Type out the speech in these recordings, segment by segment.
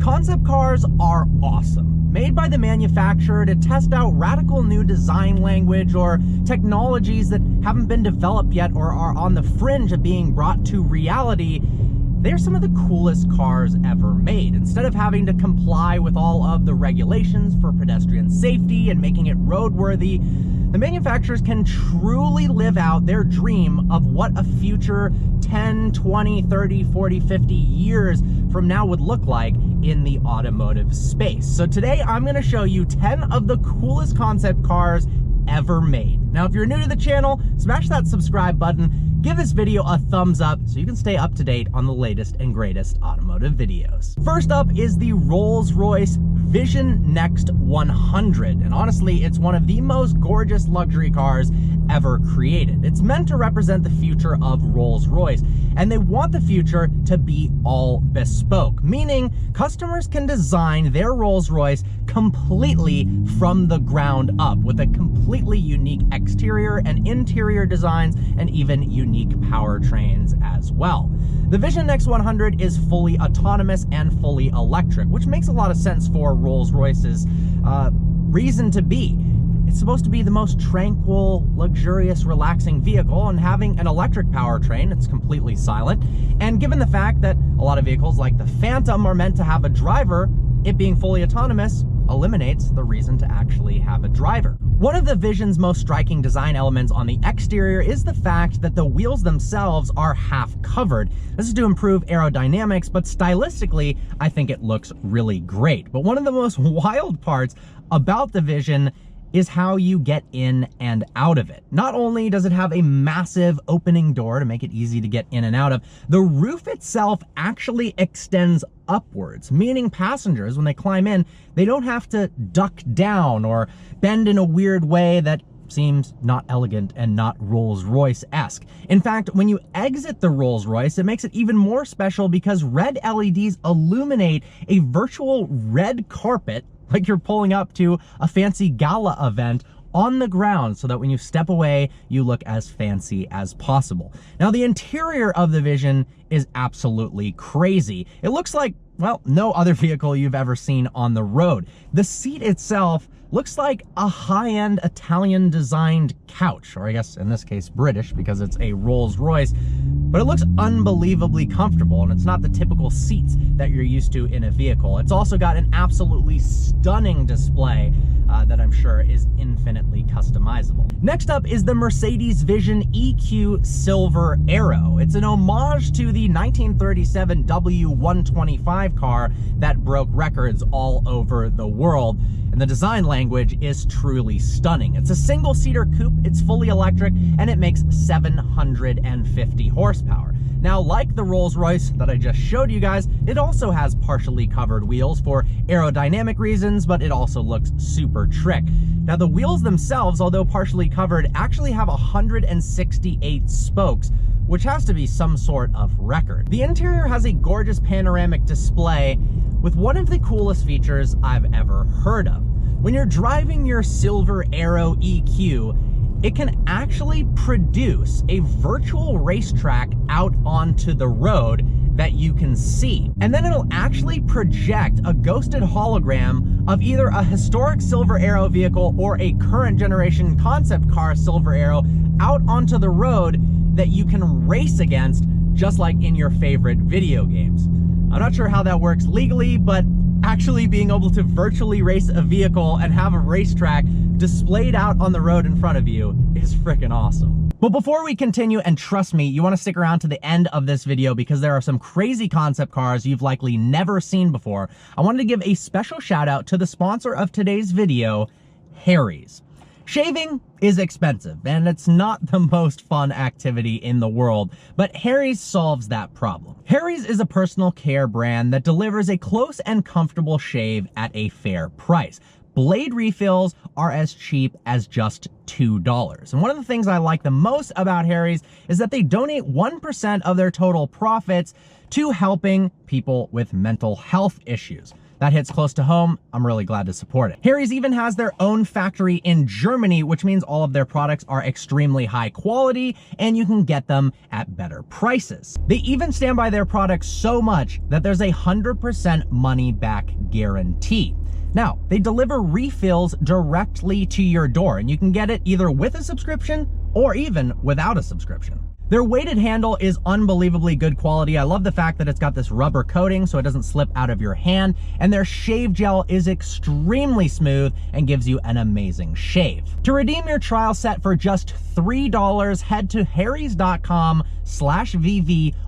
Concept cars are awesome. Made by the manufacturer to test out radical new design language or technologies that haven't been developed yet or are on the fringe of being brought to reality, they're some of the coolest cars ever made. Instead of having to comply with all of the regulations for pedestrian safety and making it roadworthy, the manufacturers can truly live out their dream of what a future 10, 20, 30, 40, 50 years from now would look like in the automotive space. So today I'm going to show you 10 of the coolest concept cars ever made. Now, if you're new to the channel, smash that subscribe button, give this video a thumbs up so you can stay up to date on the latest and greatest automotive videos. First up is the RollsRoyce Vision Next 100. And honestly, it's one of the most gorgeous luxury cars ever created. It's meant to represent the future of Rolls-Royce, and they want the future to be all bespoke, meaning customers can design their Rolls-Royce completely from the ground up with a completely unique exterior and interior designs and even unique powertrains as well. The Vision Next 100 is fully autonomous and fully electric, which makes a lot of sense for Rolls-Royce's reason to be. It's supposed to be the most tranquil, luxurious, relaxing vehicle, and having an electric powertrain, it's completely silent. And given the fact that a lot of vehicles like the Phantom are meant to have a driver, it being fully autonomous eliminates the reason to actually have a driver. One of the Vision's most striking design elements on the exterior is the fact that the wheels themselves are half covered. This is to improve aerodynamics, but stylistically, I think it looks really great. But one of the most wild parts about the Vision is how you get in and out of it. Not only does it have a massive opening door to make it easy to get in and out of, the roof itself actually extends upwards, meaning passengers, when they climb in, they don't have to duck down or bend in a weird way that seems not elegant and not Rolls-Royce-esque. In fact, when you exit the Rolls-Royce, it makes it even more special because red LEDs illuminate a virtual red carpet, like you're pulling up to a fancy gala event, on the ground, so that when you step away, you look as fancy as possible. Now, the interior of the Vision is absolutely crazy. It looks like, well, no other vehicle you've ever seen on the road. The seat itself looks like a high-end Italian designed couch, or I guess in this case British because it's a Rolls-Royce, but it looks unbelievably comfortable, and it's not the typical seats that you're used to in a vehicle. It's also got an absolutely stunning display that I'm sure is infinitely customizable. Next up is the Mercedes Vision EQ Silver Arrow. It's an homage to the 1937 W125 car that broke records all over the world. And the design language is truly stunning. It's a single-seater coupe, it's fully electric, and it makes 750 horsepower. Now, like the Rolls-Royce that I just showed you guys, it also has partially covered wheels for aerodynamic reasons, but it also looks super trick. Now, the wheels themselves, although partially covered, actually have 168 spokes, which has to be some sort of record. The interior has a gorgeous panoramic display with one of the coolest features I've ever heard of. When you're driving your Silver Arrow EQ, it can actually produce a virtual racetrack out onto the road that you can see. And then it'll actually project a ghosted hologram of either a historic Silver Arrow vehicle or a current generation concept car Silver Arrow out onto the road that you can race against, just like in your favorite video games. I'm not sure how that works legally, but actually being able to virtually race a vehicle and have a racetrack displayed out on the road in front of you is freaking awesome. But before we continue, and trust me, you want to stick around to the end of this video because there are some crazy concept cars you've likely never seen before, I wanted to give a special shout out to the sponsor of today's video, Harry's. Shaving is expensive, and it's not the most fun activity in the world, but Harry's solves that problem. Harry's is a personal care brand that delivers a close and comfortable shave at a fair price. Blade refills are as cheap as just $2. And one of the things I like the most about Harry's is that they donate 1% of their total profits to helping people with mental health issues. that hits close to home, I'm really glad to support it. Harry's even has their own factory in Germany, which means all of their products are extremely high quality and you can get them at better prices. They even stand by their products so much that there's a 100% money back guarantee. Now, they deliver refills directly to your door, and you can get it either with a subscription or even without a subscription. Their weighted handle is unbelievably good quality. I love the fact that it's got this rubber coating so it doesn't slip out of your hand, and their shave gel is extremely smooth and gives you an amazing shave. To redeem your trial set for just $3, head to harrys.com/VV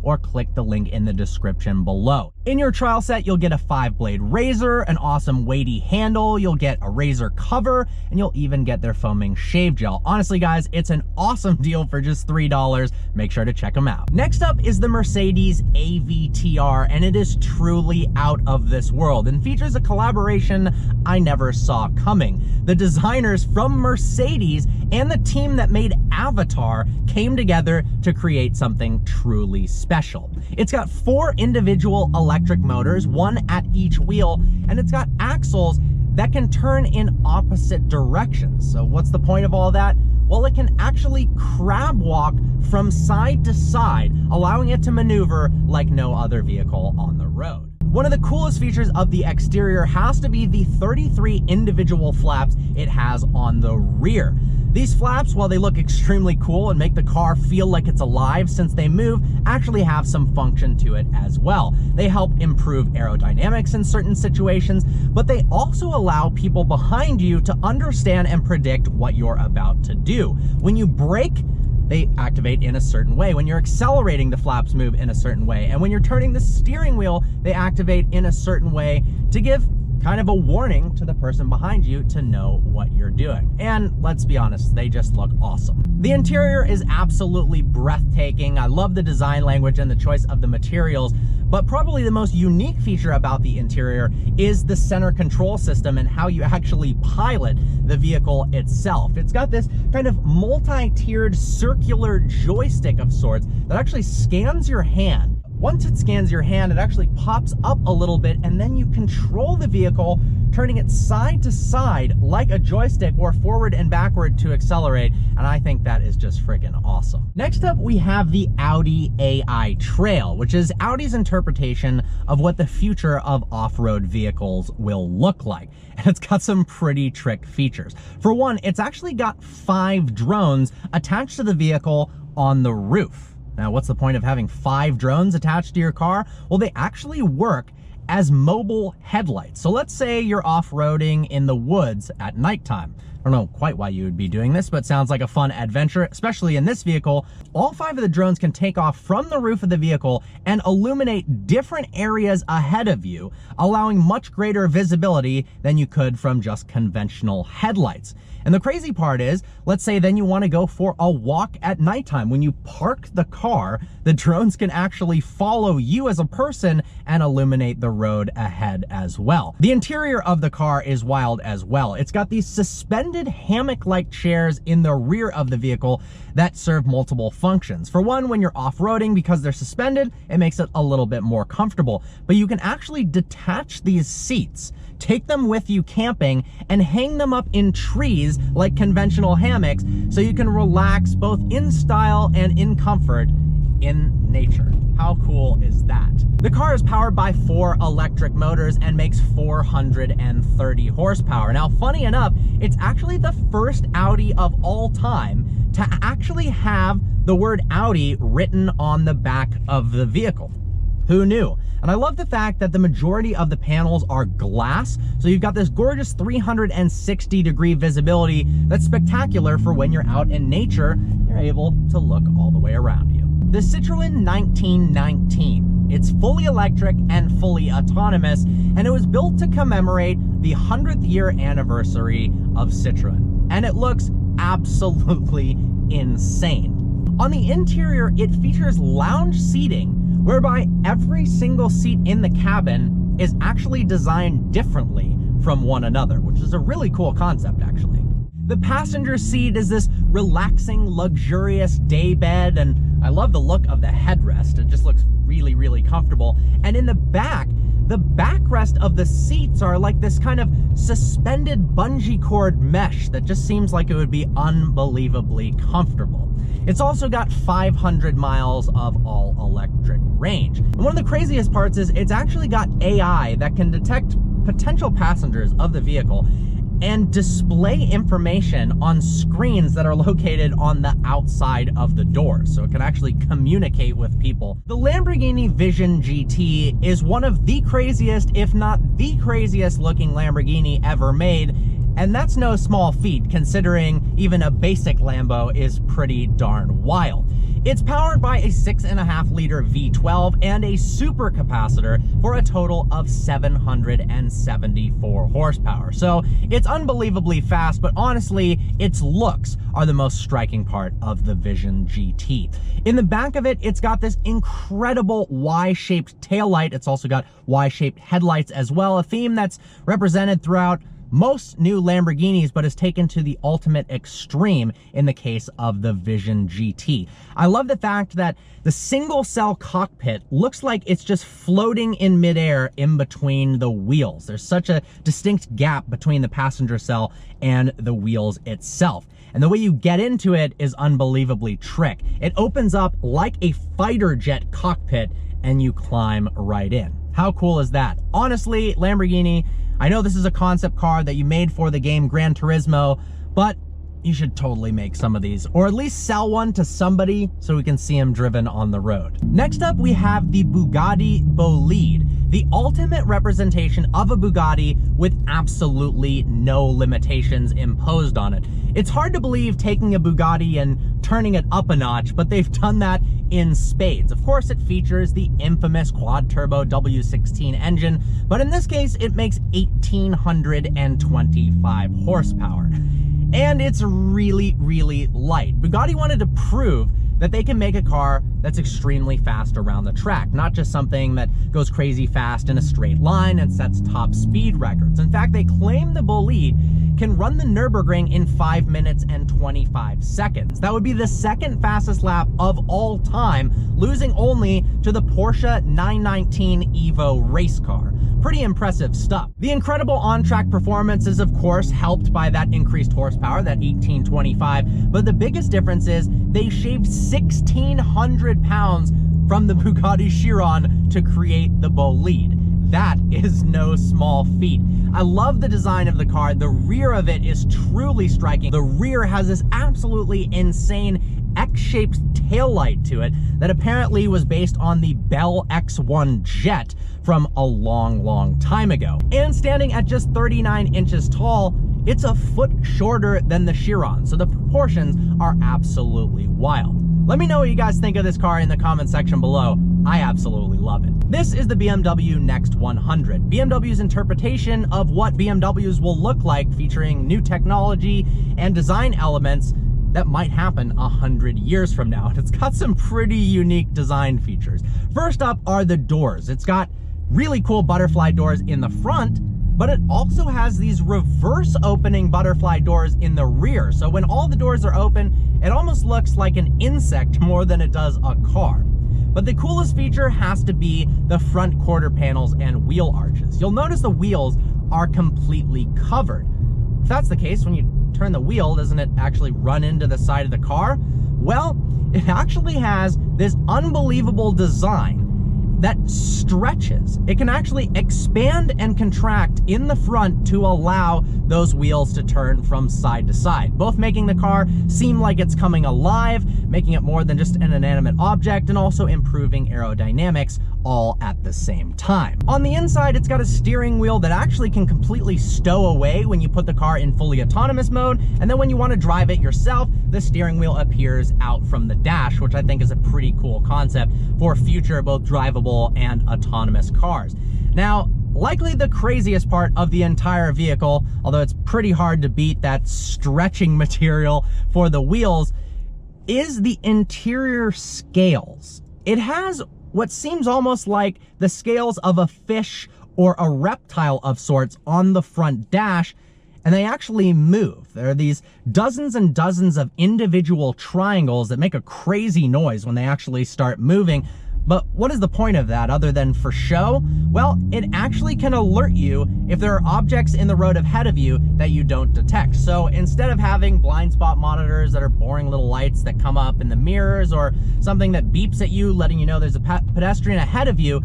or click the link in the description below. In your trial set, you'll get a 5-blade razor, an awesome weighty handle, you'll get a razor cover, and you'll even get their foaming shave gel. Honestly, guys, it's an awesome deal for just $3. Make sure to check them out. Next up is the Mercedes AVTR, and it is truly out of this world and features a collaboration I never saw coming. The designers from Mercedes and the team that made AVTR came together to create something truly special. It's got 4 individual electric motors, 1 at each wheel, and it's got axles that can turn in opposite directions. So what's the point of all that? Well, it can actually crab walk from side to side, allowing it to maneuver like no other vehicle on the road. One of the coolest features of the exterior has to be the 33 individual flaps it has on the rear. These flaps, while they look extremely cool and make the car feel like it's alive since they move, actually have some function to it as well. They help improve aerodynamics in certain situations, but they also allow people behind you to understand and predict what you're about to do. When you brake, they activate in a certain way. When you're accelerating, the flaps move in a certain way. And when you're turning the steering wheel, they activate in a certain way to give kind of a warning to the person behind you to know what you're doing. And let's be honest, they just look awesome. The interior is absolutely breathtaking. I love the design language and the choice of the materials, but probably the most unique feature about the interior is the center control system and how you actually pilot the vehicle itself. It's got this kind of multi-tiered circular joystick of sorts that actually scans your hand. Once it scans your hand, it actually pops up a little bit, and then you control the vehicle, turning it side to side like a joystick or forward and backward to accelerate, and I think that is just freaking awesome. Next up, we have the Audi AI Trail, which is Audi's interpretation of what the future of off-road vehicles will look like. And it's got some pretty trick features. For one, it's actually got 5 drones attached to the vehicle on the roof. Now, what's the point of having 5 drones attached to your car? Well, they actually work as mobile headlights. So let's say you're off-roading in the woods at nighttime. I don't know quite why you would be doing this, but sounds like a fun adventure, especially in this vehicle. All 5 of the drones can take off from the roof of the vehicle and illuminate different areas ahead of you, allowing much greater visibility than you could from just conventional headlights. And the crazy part is, let's say then you want to go for a walk at nighttime. When you park the car, the drones can actually follow you as a person and illuminate the road ahead as well. The interior of the car is wild as well. It's got these suspended hammock-like chairs in the rear of the vehicle that serve multiple functions. For one, when you're off-roading, because they're suspended, it makes it a little bit more comfortable. But you can actually detach these seats, take them with you camping, and hang them up in trees like conventional hammocks so you can relax both in style and in comfort in nature. How cool is that? The car is powered by 4 electric motors and makes 430 horsepower. Now, funny enough, it's actually the first Audi of all time to actually have the word Audi written on the back of the vehicle. Who knew? And I love the fact that the majority of the panels are glass, so you've got this gorgeous 360-degree visibility that's spectacular for when you're out in nature. You're able to look all the way around you. The Citroën 1919. It's fully electric and fully autonomous, and it was built to commemorate the 100th year anniversary of Citroën. And it looks absolutely insane. On the interior, it features lounge seating, whereby every single seat in the cabin is actually designed differently from one another, which is a really cool concept, actually. The passenger seat is this relaxing, luxurious day bed, and I love the look of the headrest. It just looks really, really comfortable. And in the back, the backrest of the seats are like this kind of suspended bungee cord mesh that just seems like it would be unbelievably comfortable. It's also got 500 miles of all-electric range. And one of the craziest parts is it's actually got AI that can detect potential passengers of the vehicle and display information on screens that are located on the outside of the doors, so it can actually communicate with people. The Lamborghini Vision GT is one of the craziest, if not the craziest looking Lamborghini ever made, and that's no small feat considering even a basic Lambo is pretty darn wild. It's powered by a 6.5-liter V12 and a supercapacitor for a total of 774 horsepower. So it's unbelievably fast, but honestly, its looks are the most striking part of the Vision GT. In the back of it, it's got this incredible Y-shaped taillight. It's also got Y-shaped headlights as well, a theme that's represented throughout most new Lamborghinis, but is taken to the ultimate extreme in the case of the Vision GT. I love the fact that the single cell cockpit looks like it's just floating in midair in between the wheels. There's such a distinct gap between the passenger cell and the wheels itself. And the way you get into it is unbelievably trick. It opens up like a fighter jet cockpit and you climb right in. How cool is that? Honestly, Lamborghini, I know this is a concept car that you made for the game Gran Turismo, but you should totally make some of these, or at least sell one to somebody so we can see them driven on the road. Next up, we have the Bugatti Bolide, the ultimate representation of a Bugatti with absolutely no limitations imposed on it. It's hard to believe taking a Bugatti and turning it up a notch, but they've done that in spades. Of course, it features the infamous quad-turbo W16 engine, but in this case, it makes 1,825 horsepower. And it's really, really light. Bugatti wanted to prove that they can make a car that's extremely fast around the track, not just something that goes crazy fast in a straight line and sets top speed records. In fact, they claim the Bolide can run the Nürburgring in 5 minutes and 25 seconds. That would be the second fastest lap of all time, losing only to the Porsche 919 Evo race car. Pretty impressive stuff. The incredible on-track performance is of course helped by that increased horsepower, that 1825, but the biggest difference is they shaved 1,600 pounds from the Bugatti Chiron to create the Bolide. That is no small feat. I love the design of the car. The rear of it is truly striking. The rear has this absolutely insane X-shaped taillight to it that apparently was based on the Bell X1 jet from a long, long time ago. And standing at just 39 inches tall, it's a foot shorter than the Chiron, so the proportions are absolutely wild. Let me know what you guys think of this car in the comment section below. I absolutely love it. This is the BMW Next 100, BMW's interpretation of what BMWs will look like, featuring new technology and design elements that might happen 100 years from now. And it's got some pretty unique design features. First up are the doors. It's got really cool butterfly doors in the front, but it also has these reverse opening butterfly doors in the rear. So when all the doors are open, it almost looks like an insect more than it does a car. But the coolest feature has to be the front quarter panels and wheel arches. You'll notice the wheels are completely covered. If that's the case, when you turn the wheel, doesn't it actually run into the side of the car? Well, it actually has this unbelievable design that stretches. It can actually expand and contract in the front to allow those wheels to turn from side to side, both making the car seem like it's coming alive, making it more than just an inanimate object, and also improving aerodynamics all at the same time. On the inside, it's got a steering wheel that actually can completely stow away when you put the car in fully autonomous mode, and then when you want to drive it yourself, the steering wheel appears out from the dash, which I think is a pretty cool concept for future both drivable and autonomous cars. Now, likely the craziest part of the entire vehicle, although it's pretty hard to beat that stretching material for the wheels, is the interior scales. It has what seems almost like the scales of a fish or a reptile of sorts on the front dash, and they actually move. There are these dozens and dozens of individual triangles that make a crazy noise when they actually start moving, But what is the point of that other than for show? Well, it actually can alert you if there are objects in the road ahead of you that you don't detect. So instead of having blind spot monitors that are boring little lights that come up in the mirrors, or something that beeps at you letting you know there's a pedestrian ahead of you,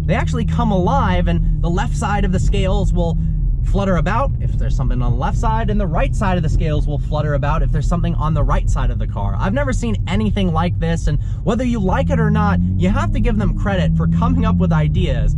they actually come alive, and the left side of the scales will flutter about if there's something on the left side, and the right side of the scales will flutter about if there's something on the right side of the car. I've never seen anything like this, and whether you like it or not, you have to give them credit for coming up with ideas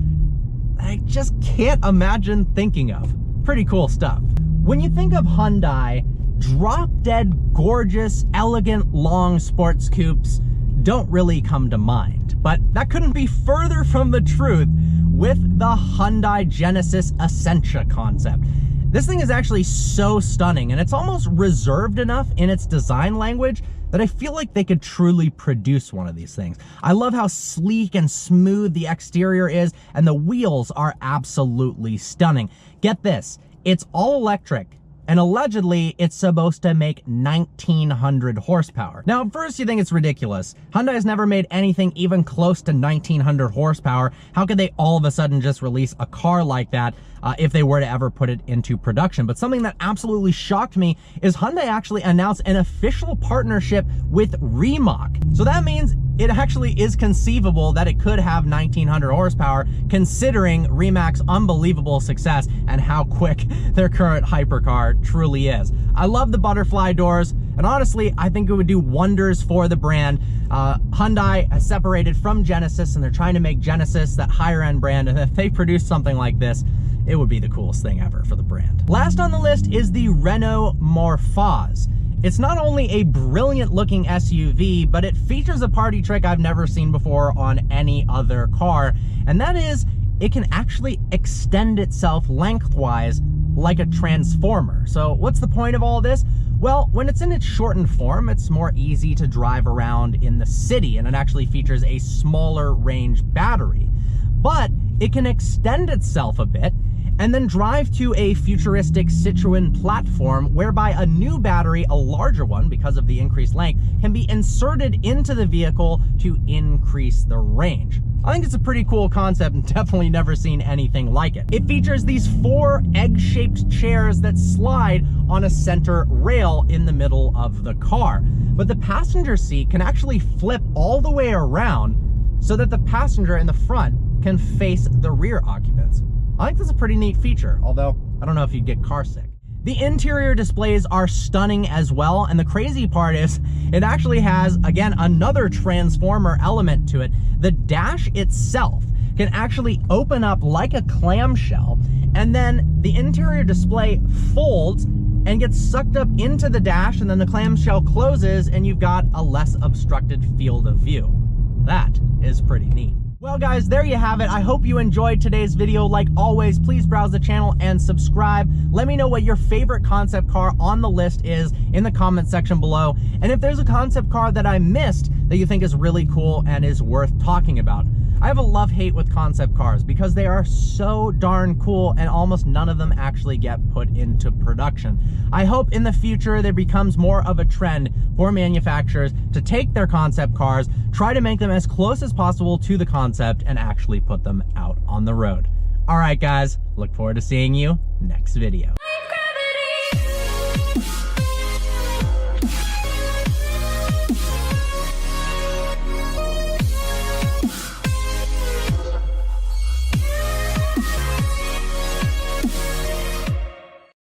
I just can't imagine thinking of. Pretty cool stuff. When you think of Hyundai, drop-dead gorgeous, elegant, long sports coupes don't really come to mind. But that couldn't be further from the truth with the Hyundai Genesis Essentia concept. This thing is actually so stunning, and it's almost reserved enough in its design language that I feel like they could truly produce one of these things. I love how sleek and smooth the exterior is, and the wheels are absolutely stunning. Get this, it's all electric, and allegedly it's supposed to make 1,900 horsepower. Now, at first you think it's ridiculous. Hyundai has never made anything even close to 1,900 horsepower. How could they all of a sudden just release a car like that if they were to ever put it into production? But something that absolutely shocked me is Hyundai actually announced an official partnership with Rimac. So that means it actually is conceivable that it could have 1,900 horsepower, considering Rimac's unbelievable success and how quick their current hypercar truly is. I love the butterfly doors, and honestly, I think it would do wonders for the brand. Hyundai has separated from Genesis, and they're trying to make Genesis that higher end brand, and if they produce something like this, it would be the coolest thing ever for the brand. Last on the list is the Renault Morphaz. It's not only a brilliant looking SUV, but it features a party trick I've never seen before on any other car, and that is it can actually extend itself lengthwise like a transformer. So what's the point of all this? Well, when it's in its shortened form, it's more easy to drive around in the city, and it actually features a smaller range battery. But it can extend itself a bit and then drive to a futuristic Citroën platform, whereby a new battery, a larger one because of the increased length, can be inserted into the vehicle to increase the range. I think it's a pretty cool concept, and definitely never seen anything like it. It features these 4 egg-shaped chairs that slide on a center rail in the middle of the car. But the passenger seat can actually flip all the way around so that the passenger in the front can face the rear occupants. I think that's a pretty neat feature, although I don't know if you'd get car sick. The interior displays are stunning as well, and the crazy part is it actually has, again, another transformer element to it. The dash itself can actually open up like a clamshell, and then the interior display folds and gets sucked up into the dash, and then the clamshell closes and you've got a less obstructed field of view. That is pretty neat. Well guys, there you have it. I hope you enjoyed today's video. Like always, please browse the channel and subscribe. Let me know what your favorite concept car on the list is in the comment section below. And if there's a concept car that I missed that you think is really cool and is worth talking about. I have a love-hate with concept cars because they are so darn cool, and almost none of them actually get put into production. I hope in the future there becomes more of a trend for manufacturers to take their concept cars, try to make them as close as possible to the concept, and actually put them out on the road. All right, guys, look forward to seeing you next video.